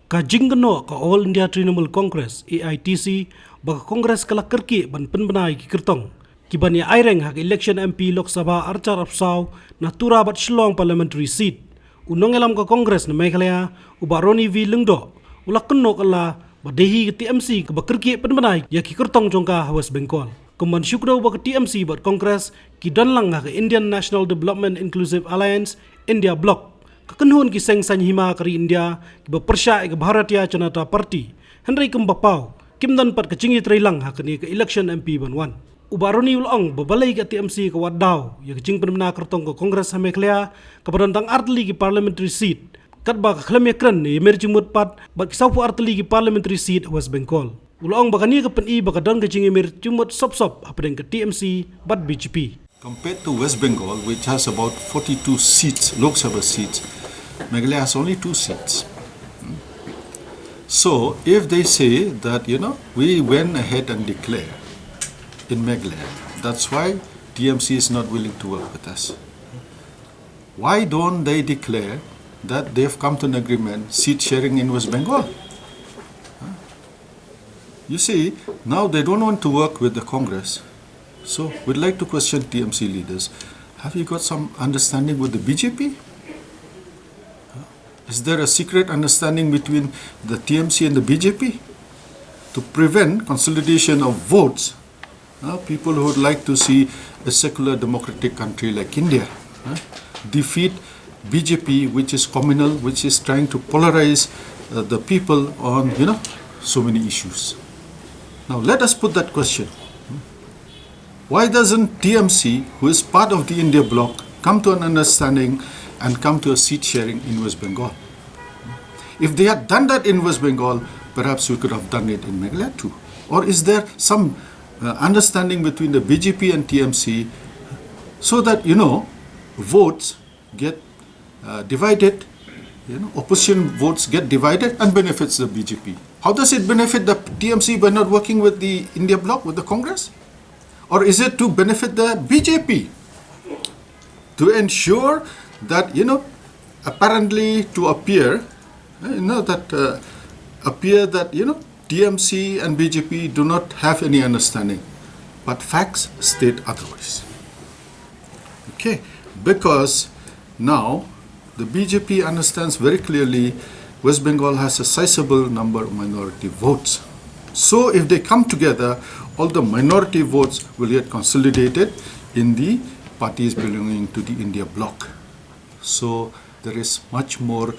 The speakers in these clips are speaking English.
ka Kynnoh ka All India Trinamool Congress AITC baka Congress kala Kyrkieh ban pynbna kyrtong kiban ya aireng hak election MP Lok Sabha Atiar Apsaw na tura bat Shillong parliamentary seat unong elam ka Congress na Meghalaya Bah Ronnie v Lungdo ula Kynnoh kala badehi ke TMC ke Kyrkieh pynbna ya kyrtong jongka West Bengal kumban syukro baka TMC bat Congress ki donlang hak Indian National Development Inclusive Alliance India Bloc Kynnoh ki seng hima kari India ki bersya ke Bharatiya Janata Party Henry Kembapau kimdan pat ke jingïatreilang hakani ke election MP banwan Bah Ronnie ulong bebalai ke TMC ke wadau ya ke jing pynbna kyrtong ke Kongres Meghalaya ke padantang artli ki parliamentary seat kat ba ke khlem yakran ni mer jimut pat ba kisaupu artli ki parliamentary seat West Bengal ulong bakani ke pen baka don ke jing mer jimut sop apeng ke TMC bat BJP. Compared to West Bengal, which has about 42 seats, Lok Sabha seats, Meghalaya has only 2 seats. So, if they say that, we went ahead and declared in Meghalaya, that's why TMC is not willing to work with us. Why don't they declare that they've come to an agreement, seat sharing in West Bengal? You see, now they don't want to work with the Congress. So, we'd like to question TMC leaders. Have you got some understanding with the BJP? Is there a secret understanding between the TMC and the BJP? To prevent consolidation of votes, people who would like to see a secular democratic country like India defeat BJP, which is communal, which is trying to polarize the people on, so many issues. Now, let us put that question. Why doesn't TMC, who is part of the India bloc, come to an understanding and come to a seat sharing in West Bengal? If they had done that in West Bengal, perhaps we could have done it in Meghalaya too. Or is there some understanding between the BJP and TMC so that, votes get divided, opposition votes get divided and benefits the BJP? How does it benefit the TMC by not working with the India bloc, with the Congress? Or is it to benefit the BJP? To ensure that, apparently to appear, TMC and BJP do not have any understanding. But facts state otherwise. Okay, because now the BJP understands very clearly West Bengal has a sizable number of minority votes. So if they come together, all the minority votes will get consolidated in the parties belonging to the India bloc. So there is much more,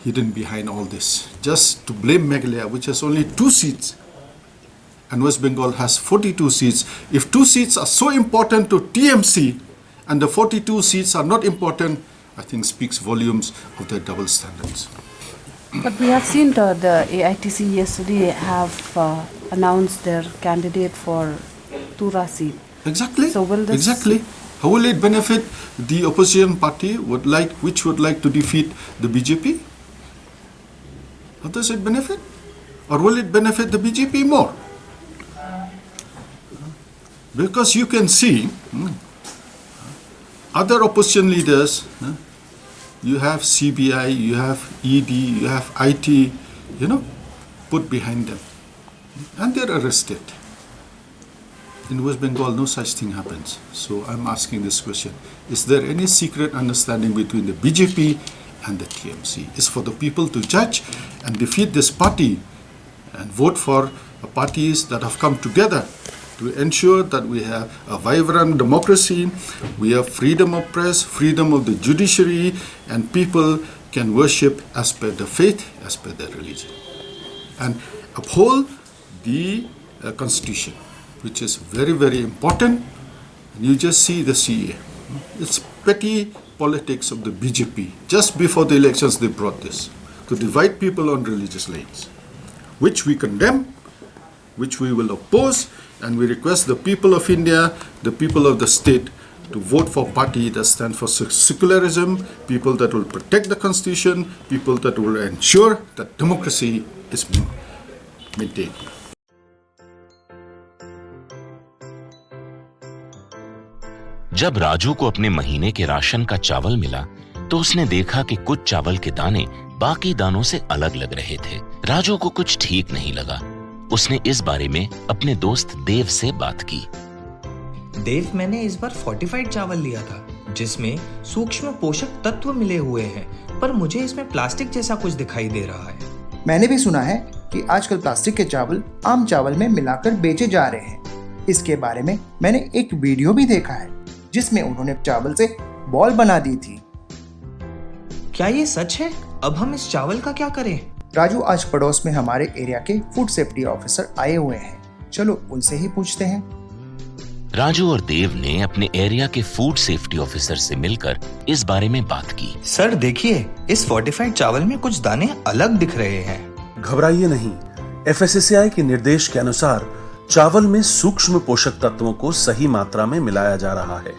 hidden behind all this. Just to blame Meghalaya, which has only 2 seats, and West Bengal has 42 seats. If 2 seats are so important to TMC, and the 42 seats are not important, I think speaks volumes of their double standards. But we have seen the AITC yesterday have announced their candidate for Tura seat. Exactly. So will this exactly. How will it benefit the opposition party which would like to defeat the BJP? How does it benefit? Or will it benefit the BJP more? Because you can see other opposition leaders, you have CBI, you have ED, you have IT, put behind them. And they're arrested. In West Bengal, no such thing happens. So I'm asking this question. Is there any secret understanding between the BJP and the TMC? It's for the people to judge and defeat this party and vote for parties that have come together to ensure that we have a vibrant democracy, we have freedom of press, freedom of the judiciary, and people can worship as per their faith, as per their religion. And uphold the constitution, which is very, very important. And you just see the CA. It's petty politics of the BJP. Just before the elections, they brought this to divide people on religious lines, which we condemn, which we will oppose, and we request the people of India, the people of the state, to vote for party that stands for secularism, people that will protect the constitution, people that will ensure that democracy is maintained. जब राजू को अपने महीने के ration का चावल मिला, तो उसने देखा कि कुछ चावल के दाने बाकी दानों से अलग लग रहे थे। राजू को कुछ ठीक नहीं लगा। उसने इस बारे में अपने दोस्त देव से बात की। देव, मैंने इस बार फोर्टिफाइड चावल लिया था जिसमें सूक्ष्म पोषक तत्व मिले हुए हैं, पर मुझे इसमें प्लास्टिक जैसा कुछ दिखाई दे रहा है। मैंने भी सुना है कि आजकल प्लास्टिक के चावल आम चावल में मिलाकर बेचे जा रहे हैं। इसके बारे में मैंने एक वीडियो भी देखा है जिसमें उन्होंने चावल से बॉल बना दी थी। क्या ये सच है? अब हम इस चावल का क्या करें? राजू, आज पड़ोस में हमारे एरिया के फूड सेफ्टी ऑफिसर आए हुए हैं। चलो उनसे ही पूछते हैं। राजू और देव ने अपने एरिया के फूड सेफ्टी ऑफिसर से मिलकर इस बारे में बात की। सर देखिए, इस फोर्टिफाइड चावल में कुछ दाने अलग दिख रहे हैं। घबराइए नहीं। FSSAI के निर्देश के अनुसार चावल में सूक्ष्म पोषक तत्वों को सही मात्रा में मिलाया जा रहा है।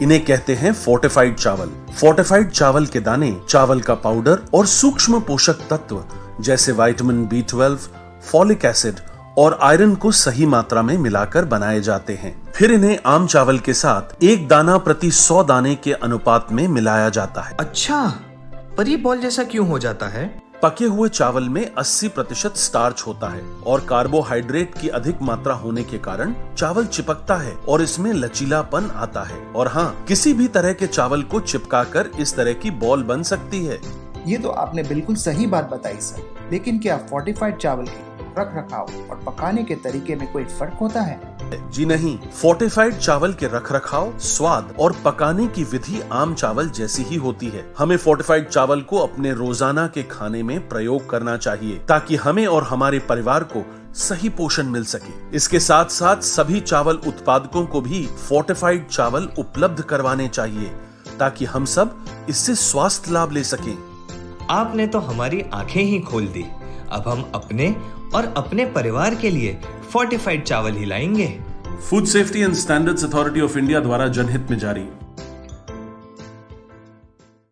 इन्हें कहते हैं फोर्टिफाइड चावल। फोर्टिफाइड चावल के दाने चावल का पाउडर और सूक्ष्म पोषक तत्व जैसे विटामिन B12, फॉलिक एसिड और आयरन को सही मात्रा में मिलाकर बनाए जाते हैं। फिर इन्हें आम चावल के साथ 1 दाना प्रति 100 दाने के अनुपात में मिलाया जाता है। अच्छा, पर ये बॉल जैसा क्यों हो जाता है? पके हुए चावल में 80% स्टार्च होता है और कार्बोहाइड्रेट की अधिक मात्रा होने के कारण चावल चिपकता है और इसमें लचीलापन आता है। और हाँ, किसी भी तरह के चावल को चिपकाकर इस तरह की बॉल बन सकती है। ये तो आपने बिल्कुल सही बात बताई सर, लेकिन क्या फोर्टिफाइड चावल के रख रखाव और पकाने के तरीके में कोई फर्क होता है? जी नहीं, फोर्टिफाइड चावल के रख रखाव, स्वाद और पकाने की विधि आम चावल जैसी ही होती है। हमें फोर्टिफाइड चावल को अपने रोजाना के खाने में प्रयोग करना चाहिए ताकि हमें और हमारे परिवार को सही पोषण मिल सके। इसके साथ साथ सभी चावल उत्पादकों को भी फोर्टिफाइड चावल उपलब्ध करवाने चाहिए ताकि हम सब इससे स्वास्थ्य लाभ ले सकें। आपने तो हमारी आंखें ही खोल दी। अब हम अपने और अपने परिवार के लिए फोर्टिफाइड चावल ही लाएंगे। Food safety and standards authority of India द्वारा जनहित में जारी।